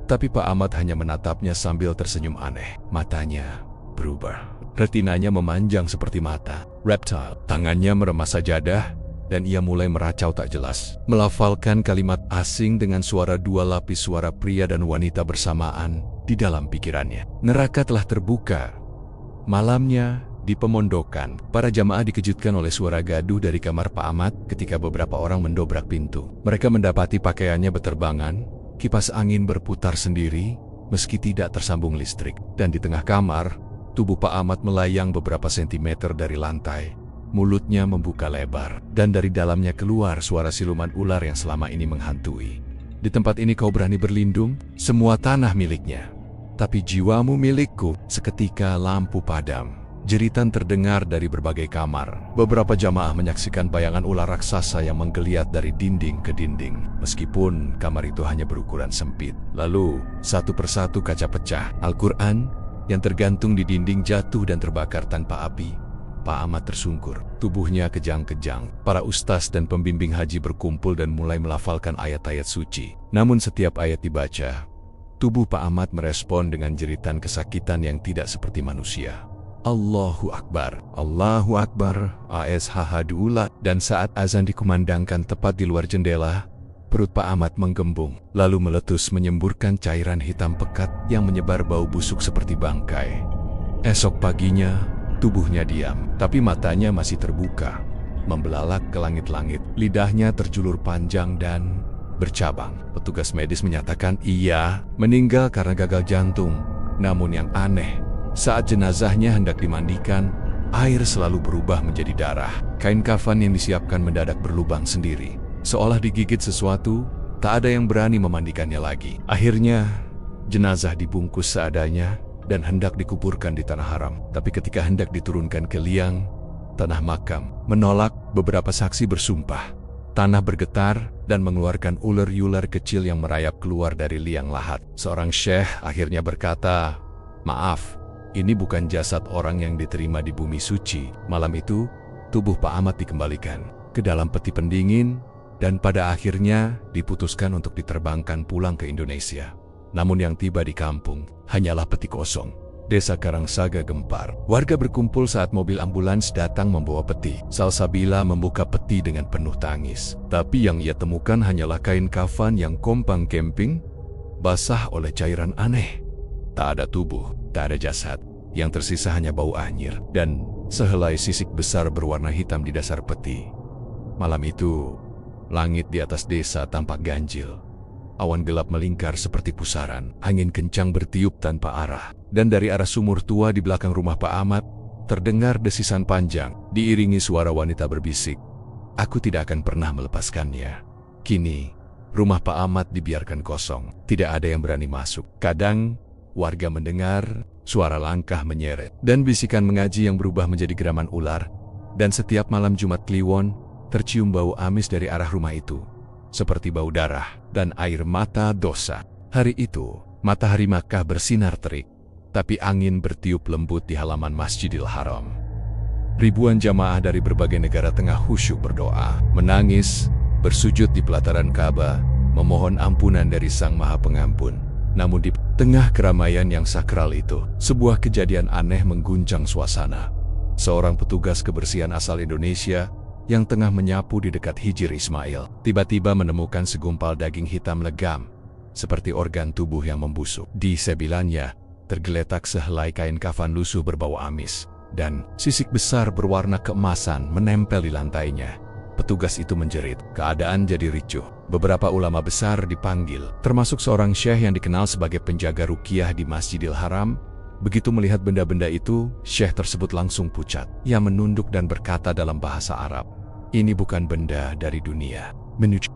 Tapi Pak Ahmad hanya menatapnya sambil tersenyum aneh. Matanya berubah. Retinanya memanjang seperti mata reptile. Tangannya meremas sajadah, dan ia mulai meracau tak jelas. Melafalkan kalimat asing dengan suara dua lapis suara pria dan wanita bersamaan di dalam pikirannya. Neraka telah terbuka. Malamnya, di pemondokan, para jamaah dikejutkan oleh suara gaduh dari kamar Pak Ahmad ketika beberapa orang mendobrak pintu. Mereka mendapati pakaiannya beterbangan, kipas angin berputar sendiri, meski tidak tersambung listrik. Dan di tengah kamar, tubuh Pak Ahmad melayang beberapa sentimeter dari lantai. Mulutnya membuka lebar, dan dari dalamnya keluar suara siluman ular yang selama ini menghantui. "Di tempat ini kau berani berlindung? Semua tanah miliknya. Tapi jiwamu milikku." Seketika lampu padam. Jeritan terdengar dari berbagai kamar. Beberapa jamaah menyaksikan bayangan ular raksasa yang menggeliat dari dinding ke dinding. Meskipun kamar itu hanya berukuran sempit. Lalu, satu persatu kaca pecah. Al-Quran yang tergantung di dinding jatuh dan terbakar tanpa api. Pak Ahmad tersungkur. Tubuhnya kejang-kejang. Para ustaz dan pembimbing haji berkumpul dan mulai melafalkan ayat-ayat suci. Namun setiap ayat dibaca, tubuh Pak Ahmad merespon dengan jeritan kesakitan yang tidak seperti manusia. Allahu Akbar, Allahu Akbar, ASHH diulang. Dan saat azan dikumandangkan tepat di luar jendela, perut Pak Ahmad menggembung, lalu meletus menyemburkan cairan hitam pekat yang menyebar bau busuk seperti bangkai. Esok paginya, tubuhnya diam, tapi matanya masih terbuka, membelalak ke langit-langit. Lidahnya terjulur panjang dan bercabang. Petugas medis menyatakan ia meninggal karena gagal jantung. Namun yang aneh, saat jenazahnya hendak dimandikan, air selalu berubah menjadi darah. Kain kafan yang disiapkan mendadak berlubang sendiri. Seolah digigit sesuatu, tak ada yang berani memandikannya lagi. Akhirnya, jenazah dibungkus seadanya dan hendak dikuburkan di tanah haram. Tapi ketika hendak diturunkan ke liang, tanah makam menolak. Beberapa saksi bersumpah. Tanah bergetar dan mengeluarkan ular-ular kecil yang merayap keluar dari liang lahat. Seorang syekh akhirnya berkata, "Maaf, ini bukan jasad orang yang diterima di bumi suci." Malam itu, tubuh Pak Ahmad dikembalikan ke dalam peti pendingin dan pada akhirnya diputuskan untuk diterbangkan pulang ke Indonesia. Namun yang tiba di kampung hanyalah peti kosong. Desa Karangsaga gempar. Warga berkumpul saat mobil ambulans datang membawa peti. Salsabila membuka peti dengan penuh tangis. Tapi yang ia temukan hanyalah kain kafan yang kompang kemping, basah oleh cairan aneh. Tak ada tubuh, tak ada jasad. Yang tersisa hanya bau anyir dan sehelai sisik besar berwarna hitam di dasar peti. Malam itu, langit di atas desa tampak ganjil. Awan gelap melingkar seperti pusaran. Angin kencang bertiup tanpa arah. Dan dari arah sumur tua di belakang rumah Pak Ahmad, terdengar desisan panjang, diiringi suara wanita berbisik. "Aku tidak akan pernah melepaskannya." Kini, rumah Pak Ahmad dibiarkan kosong. Tidak ada yang berani masuk. Kadang, warga mendengar suara langkah menyeret dan bisikan mengaji yang berubah menjadi geraman ular. Dan setiap malam Jumat Kliwon, tercium bau amis dari arah rumah itu, seperti bau darah dan air mata dosa. Hari itu, matahari Makkah bersinar terik, tapi angin bertiup lembut di halaman Masjidil Haram. Ribuan jamaah dari berbagai negara tengah khusyuk berdoa, menangis, bersujud di pelataran Ka'bah, memohon ampunan dari Sang Maha Pengampun. Namun di tengah keramaian yang sakral itu, sebuah kejadian aneh mengguncang suasana. Seorang petugas kebersihan asal Indonesia yang tengah menyapu di dekat Hijir Ismail, tiba-tiba menemukan segumpal daging hitam legam, seperti organ tubuh yang membusuk. Di sebilannya, tergeletak sehelai kain kafan lusuh berbau amis, dan sisik besar berwarna keemasan menempel di lantainya. Petugas itu menjerit. Keadaan jadi ricuh. Beberapa ulama besar dipanggil, termasuk seorang syekh yang dikenal sebagai penjaga ruqyah di Masjidil Haram. Begitu melihat benda-benda itu, syekh tersebut langsung pucat. Ia menunduk dan berkata dalam bahasa Arab, "Ini bukan benda dari dunia."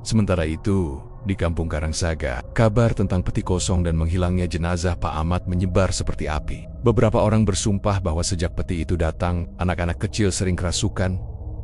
Sementara itu, di kampung Karangsaga, kabar tentang peti kosong dan menghilangnya jenazah Pak Ahmad menyebar seperti api. Beberapa orang bersumpah bahwa sejak peti itu datang, anak-anak kecil sering kerasukan,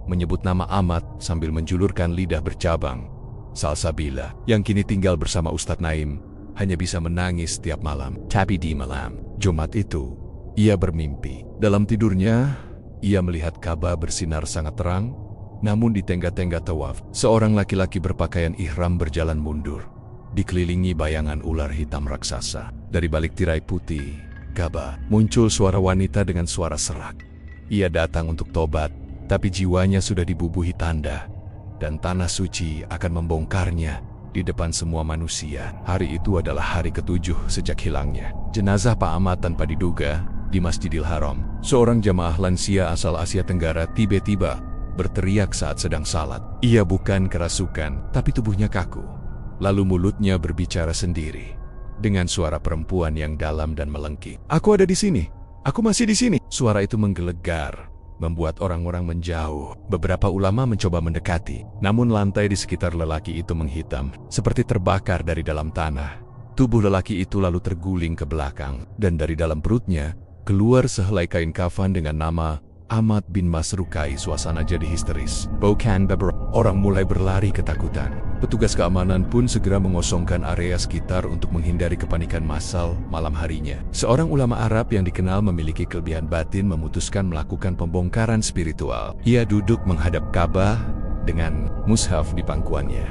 menyebut nama Ahmad sambil menjulurkan lidah bercabang. Salsabila, yang kini tinggal bersama Ustadz Naim, hanya bisa menangis setiap malam. Tapi di malam Jumat itu, ia bermimpi. Dalam tidurnya, ia melihat Ka'bah bersinar sangat terang. Namun di tengga-tengga tawaf, seorang laki-laki berpakaian ihram berjalan mundur, dikelilingi bayangan ular hitam raksasa. Dari balik tirai putih Ka'bah, muncul suara wanita dengan suara serak. Ia datang untuk tobat, tapi jiwanya sudah dibubuhi tanda, dan tanah suci akan membongkarnya di depan semua manusia. Hari itu adalah hari ke-7 sejak hilangnya jenazah Pak Ahmad tanpa diduga di Masjidil Haram. Seorang jamaah lansia asal Asia Tenggara tiba-tiba berteriak saat sedang salat. Ia bukan kerasukan, tapi tubuhnya kaku. Lalu mulutnya berbicara sendiri dengan suara perempuan yang dalam dan melengking. "Aku ada di sini. Aku masih di sini." Suara itu menggelegar, membuat orang-orang menjauh. Beberapa ulama mencoba mendekati, namun lantai di sekitar lelaki itu menghitam, seperti terbakar dari dalam tanah. Tubuh lelaki itu lalu terguling ke belakang, dan dari dalam perutnya keluar sehelai kain kafan dengan nama Ahmad bin Masrukai. Suasana jadi histeris. Bukan beberapa orang mulai berlari ketakutan. Petugas keamanan pun segera mengosongkan area sekitar untuk menghindari kepanikan massal malam harinya. Seorang ulama Arab yang dikenal memiliki kelebihan batin memutuskan melakukan pembongkaran spiritual. Ia duduk menghadap Ka'bah dengan mushaf di pangkuannya,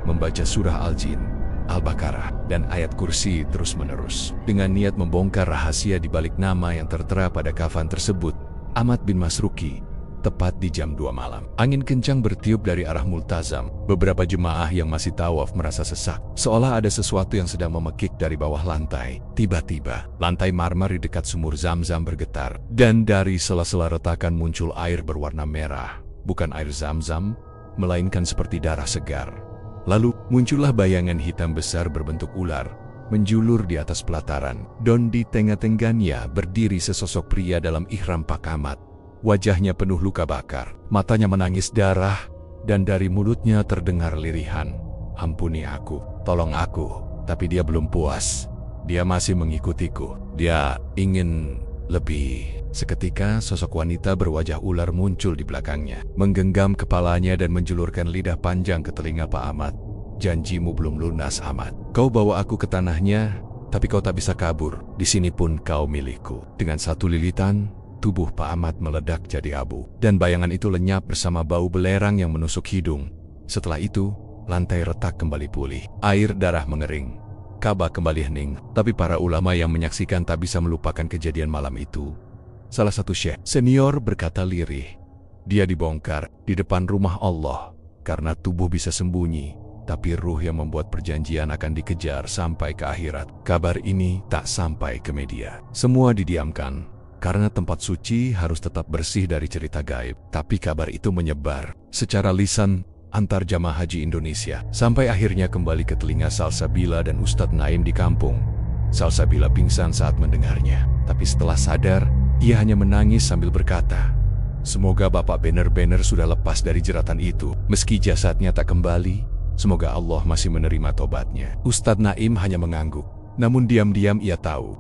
membaca surah Al-Jin. Al-Baqarah, dan ayat kursi terus-menerus. Dengan niat membongkar rahasia di balik nama yang tertera pada kafan tersebut, Ahmad bin Masruki, tepat di jam 2 malam. Angin kencang bertiup dari arah Multazam. Beberapa jemaah yang masih tawaf merasa sesak, seolah ada sesuatu yang sedang memekik dari bawah lantai. Tiba-tiba, lantai marmer di dekat sumur Zam-Zam bergetar, dan dari sela-sela retakan muncul air berwarna merah. Bukan air Zam-Zam, melainkan seperti darah segar. Lalu, muncullah bayangan hitam besar berbentuk ular, menjulur di atas pelataran, dan di tengah-tengahnya berdiri sesosok pria dalam ihram pakamat. Wajahnya penuh luka bakar, matanya menangis darah, dan dari mulutnya terdengar lirihan, "Ampuni aku, tolong aku." Tapi dia belum puas. Dia masih mengikutiku. Dia ingin lebih. Seketika sosok wanita berwajah ular muncul di belakangnya, menggenggam kepalanya dan menjulurkan lidah panjang ke telinga Pak Ahmad. "Janjimu belum lunas, Ahmad. Kau bawa aku ke tanahnya, tapi kau tak bisa kabur. Di sini pun kau milikku." Dengan satu lilitan, tubuh Pak Ahmad meledak jadi abu, dan bayangan itu lenyap bersama bau belerang yang menusuk hidung. Setelah itu, lantai retak kembali pulih. Air darah mengering. Ka'bah kembali hening, tapi para ulama yang menyaksikan tak bisa melupakan kejadian malam itu. Salah satu syekh senior berkata lirih, "Dia dibongkar di depan rumah Allah karena tubuh bisa sembunyi, tapi ruh yang membuat perjanjian akan dikejar sampai ke akhirat." Kabar ini tak sampai ke media. Semua didiamkan karena tempat suci harus tetap bersih dari cerita gaib. Tapi kabar itu menyebar secara lisan antar jamaah haji Indonesia, sampai akhirnya kembali ke telinga Salsabila dan Ustadz Naim di kampung. Salsabila pingsan saat mendengarnya, tapi setelah sadar, ia hanya menangis sambil berkata, "Semoga Bapak benar-benar sudah lepas dari jeratan itu. Meski jasadnya tak kembali, semoga Allah masih menerima tobatnya." Ustadz Naim hanya mengangguk. Namun diam-diam ia tahu,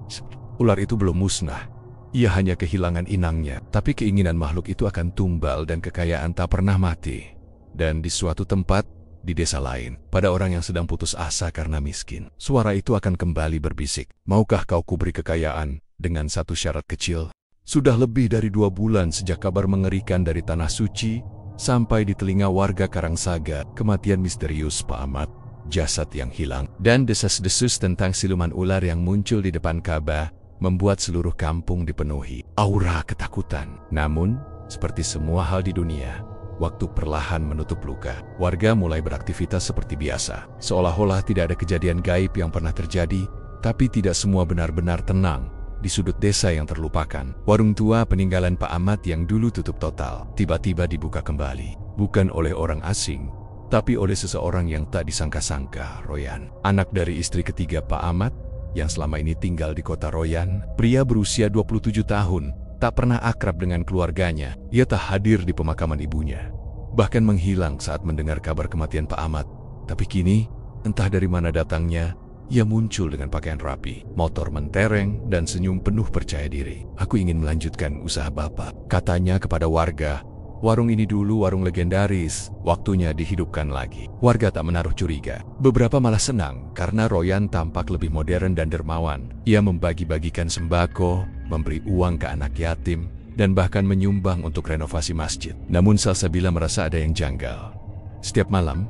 ular itu belum musnah. Ia hanya kehilangan inangnya, tapi keinginan makhluk itu akan tumbal dan kekayaan tak pernah mati. Dan di suatu tempat, di desa lain, pada orang yang sedang putus asa karena miskin, suara itu akan kembali berbisik, "Maukah kau kuberi kekayaan dengan satu syarat kecil?" Sudah lebih dari 2 bulan sejak kabar mengerikan dari Tanah Suci sampai di telinga warga Karangsaga, kematian misterius Pak Ahmad, jasad yang hilang, dan desas-desus tentang siluman ular yang muncul di depan Ka'bah membuat seluruh kampung dipenuhi aura ketakutan. Namun, seperti semua hal di dunia, waktu perlahan menutup luka. Warga mulai beraktivitas seperti biasa, seolah-olah tidak ada kejadian gaib yang pernah terjadi. Tapi tidak semua benar-benar tenang. Di sudut desa yang terlupakan, warung tua peninggalan Pak Ahmad yang dulu tutup total, tiba-tiba dibuka kembali. Bukan oleh orang asing, tapi oleh seseorang yang tak disangka-sangka, Royan. Anak dari istri ketiga Pak Ahmad, yang selama ini tinggal di kota Royan, pria berusia 27 tahun, tak pernah akrab dengan keluarganya. Ia tak hadir di pemakaman ibunya, bahkan menghilang saat mendengar kabar kematian Pak Ahmad. Tapi kini, entah dari mana datangnya, ia muncul dengan pakaian rapi, motor mentereng, dan senyum penuh percaya diri. "Aku ingin melanjutkan usaha Bapak," katanya kepada warga. "Warung ini dulu warung legendaris, waktunya dihidupkan lagi." Warga tak menaruh curiga. Beberapa malah senang karena Royan tampak lebih modern dan dermawan. Ia membagi-bagikan sembako, memberi uang ke anak yatim, dan bahkan menyumbang untuk renovasi masjid. Namun Salsabila merasa ada yang janggal. Setiap malam,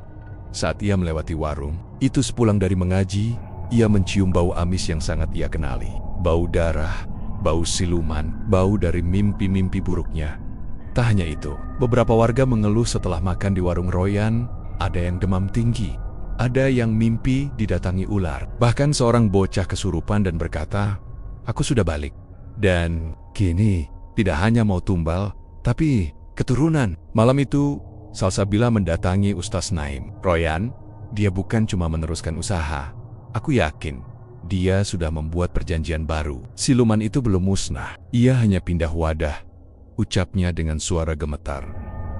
saat ia melewati warung itu sepulang dari mengaji, ia mencium bau amis yang sangat ia kenali. Bau darah, bau siluman, bau dari mimpi-mimpi buruknya. Tak hanya itu, beberapa warga mengeluh setelah makan di warung Royan, ada yang demam tinggi, ada yang mimpi didatangi ular. Bahkan seorang bocah kesurupan dan berkata, "Aku sudah balik." Dan kini, tidak hanya mau tumbal, tapi keturunan. Malam itu, Salsabila mendatangi Ustaz Naim. "Royan, dia bukan cuma meneruskan usaha. Aku yakin, dia sudah membuat perjanjian baru. Siluman itu belum musnah. Ia hanya pindah wadah," ucapnya dengan suara gemetar.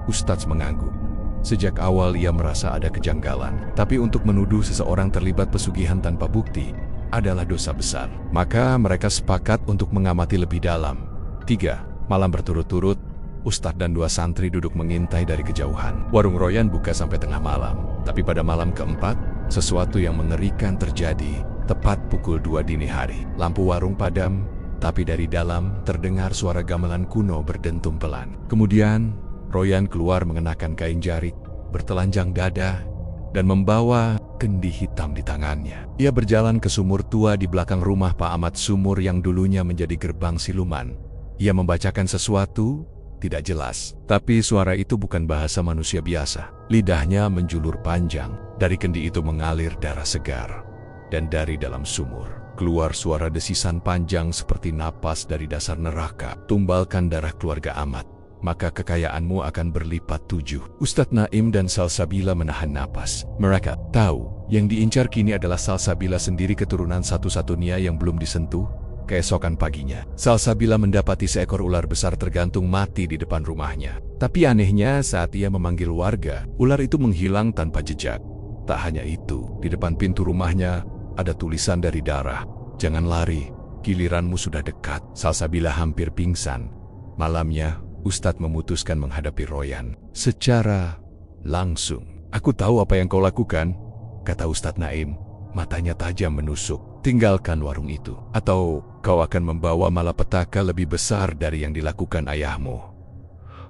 Ustaz mengangguk. Sejak awal ia merasa ada kejanggalan. Tapi untuk menuduh seseorang terlibat pesugihan tanpa bukti adalah dosa besar. Maka mereka sepakat untuk mengamati lebih dalam. 3 malam berturut-turut, Ustadz dan 2 santri duduk mengintai dari kejauhan. Warung Royan buka sampai tengah malam. Tapi pada malam keempat, sesuatu yang mengerikan terjadi. Tepat pukul 2 dini hari. Lampu warung padam, tapi dari dalam terdengar suara gamelan kuno berdentum pelan. Kemudian, Royan keluar mengenakan kain jarik, bertelanjang dada, dan membawa kendi hitam di tangannya. Ia berjalan ke sumur tua di belakang rumah Pak Ahmad, sumur yang dulunya menjadi gerbang siluman. Ia membacakan sesuatu, tidak jelas. Tapi suara itu bukan bahasa manusia biasa. Lidahnya menjulur panjang. Dari kendi itu mengalir darah segar. Dan dari dalam sumur keluar suara desisan panjang seperti napas dari dasar neraka. Tumbalkan darah keluarga Ahmad, maka kekayaanmu akan berlipat 7. Ustadz Naim dan Salsabila menahan napas. Mereka tahu yang diincar kini adalah Salsabila sendiri, keturunan satu-satunya yang belum disentuh. Keesokan paginya, Salsabila mendapati seekor ular besar tergantung mati di depan rumahnya. Tapi anehnya, saat ia memanggil warga, ular itu menghilang tanpa jejak. Tak hanya itu, di depan pintu rumahnya ada tulisan dari darah. Jangan lari, giliranmu sudah dekat. Salsabila hampir pingsan. Malamnya, Ustadz memutuskan menghadapi Royan secara langsung. Aku tahu apa yang kau lakukan, kata Ustadz Naim. Matanya tajam menusuk. Tinggalkan warung itu, atau kau akan membawa malapetaka lebih besar dari yang dilakukan ayahmu.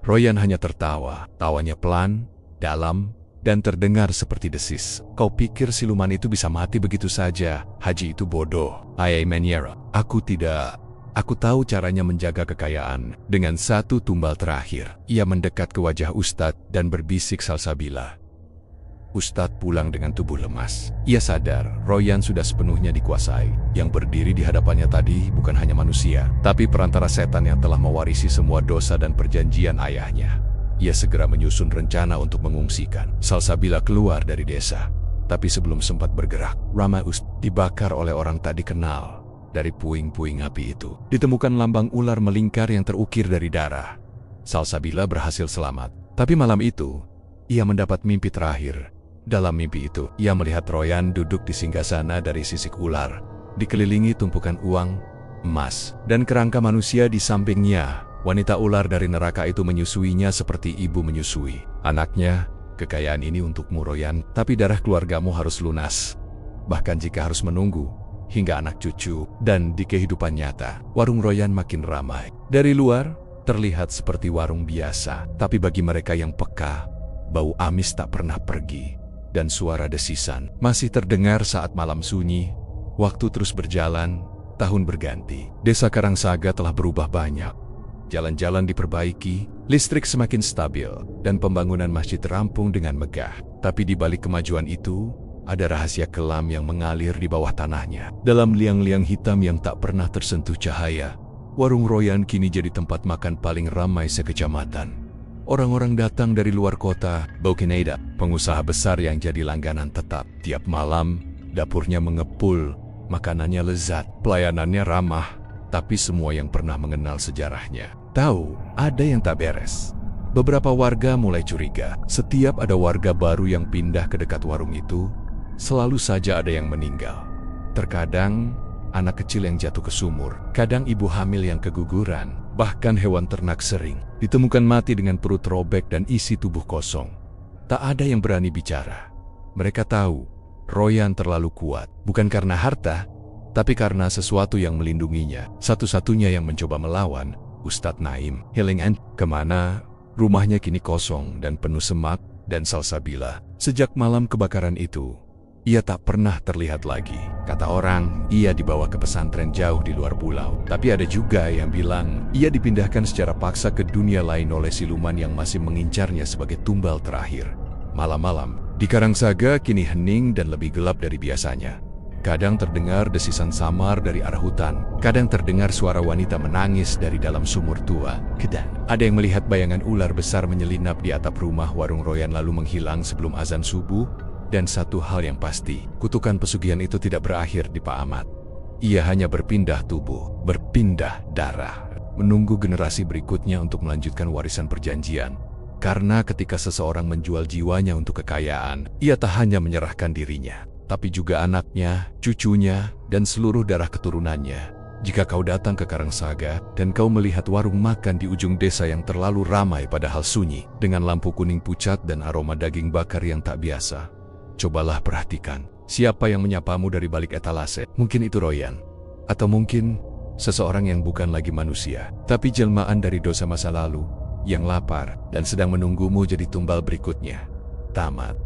Royan hanya tertawa. Tawanya pelan, dalam, dan terdengar seperti desis. Kau pikir siluman itu bisa mati begitu saja? Haji itu bodoh. Ayah Maniera, aku tidak. Aku tahu caranya menjaga kekayaan. Dengan satu tumbal terakhir, ia mendekat ke wajah Ustadz dan berbisik Salsabila. Ustadz pulang dengan tubuh lemas. Ia sadar Royan sudah sepenuhnya dikuasai. Yang berdiri di hadapannya tadi bukan hanya manusia, tapi perantara setan yang telah mewarisi semua dosa dan perjanjian ayahnya. Ia segera menyusun rencana untuk mengungsikan Salsabila keluar dari desa. Tapi sebelum sempat bergerak, Rama Ustadz dibakar oleh orang tak dikenal. Dari puing-puing api itu ditemukan lambang ular melingkar yang terukir dari darah. Salsabila berhasil selamat. Tapi malam itu, ia mendapat mimpi terakhir. Dalam mimpi itu, ia melihat Royan duduk di singgasana dari sisik ular, dikelilingi tumpukan uang, emas, dan kerangka manusia di sampingnya. Wanita ular dari neraka itu menyusuinya seperti ibu menyusui anaknya. Kekayaan ini untukmu, Royan, tapi darah keluargamu harus lunas. Bahkan jika harus menunggu hingga anak cucu. Dan di kehidupan nyata, warung Royan makin ramai. Dari luar, terlihat seperti warung biasa. Tapi bagi mereka yang peka, bau amis tak pernah pergi. Dan suara desisan masih terdengar saat malam sunyi. Waktu terus berjalan, tahun berganti. Desa Karangsaga telah berubah banyak. Jalan-jalan diperbaiki, listrik semakin stabil, dan pembangunan masjid rampung dengan megah. Tapi di balik kemajuan itu, ada rahasia kelam yang mengalir di bawah tanahnya. Dalam liang-liang hitam yang tak pernah tersentuh cahaya, warung Royan kini jadi tempat makan paling ramai sekecamatan. Orang-orang datang dari luar kota, Baukeneda, pengusaha besar yang jadi langganan tetap. Tiap malam, dapurnya mengepul, makanannya lezat, pelayanannya ramah, tapi semua yang pernah mengenal sejarahnya tahu ada yang tak beres. Beberapa warga mulai curiga. Setiap ada warga baru yang pindah ke dekat warung itu, selalu saja ada yang meninggal. Terkadang, anak kecil yang jatuh ke sumur, kadang ibu hamil yang keguguran, bahkan hewan ternak sering ditemukan mati dengan perut robek dan isi tubuh kosong. Tak ada yang berani bicara. Mereka tahu Royan terlalu kuat, bukan karena harta, tapi karena sesuatu yang melindunginya. Satu-satunya yang mencoba melawan, Ustadz Naim. Healing and kemana? Rumahnya kini kosong dan penuh semak dan Salsabila. Sejak malam kebakaran itu, ia tak pernah terlihat lagi. Kata orang, ia dibawa ke pesantren jauh di luar pulau. Tapi ada juga yang bilang, ia dipindahkan secara paksa ke dunia lain oleh siluman yang masih mengincarnya sebagai tumbal terakhir. Malam-malam, di Karangsaga kini hening dan lebih gelap dari biasanya. Kadang terdengar desisan samar dari arah hutan. Kadang terdengar suara wanita menangis dari dalam sumur tua. Kedang, ada yang melihat bayangan ular besar menyelinap di atap rumah warung Royan lalu menghilang sebelum azan subuh. Dan satu hal yang pasti, kutukan pesugihan itu tidak berakhir di Pak Ahmad. Ia hanya berpindah tubuh, berpindah darah, menunggu generasi berikutnya untuk melanjutkan warisan perjanjian. Karena ketika seseorang menjual jiwanya untuk kekayaan, ia tak hanya menyerahkan dirinya, tapi juga anaknya, cucunya, dan seluruh darah keturunannya. Jika kau datang ke Karangsaga dan kau melihat warung makan di ujung desa yang terlalu ramai padahal sunyi, dengan lampu kuning pucat dan aroma daging bakar yang tak biasa, cobalah perhatikan siapa yang menyapamu dari balik etalase. Mungkin itu Royan, atau mungkin seseorang yang bukan lagi manusia, tapi jelmaan dari dosa masa lalu, yang lapar dan sedang menunggumu jadi tumbal berikutnya. Tamat.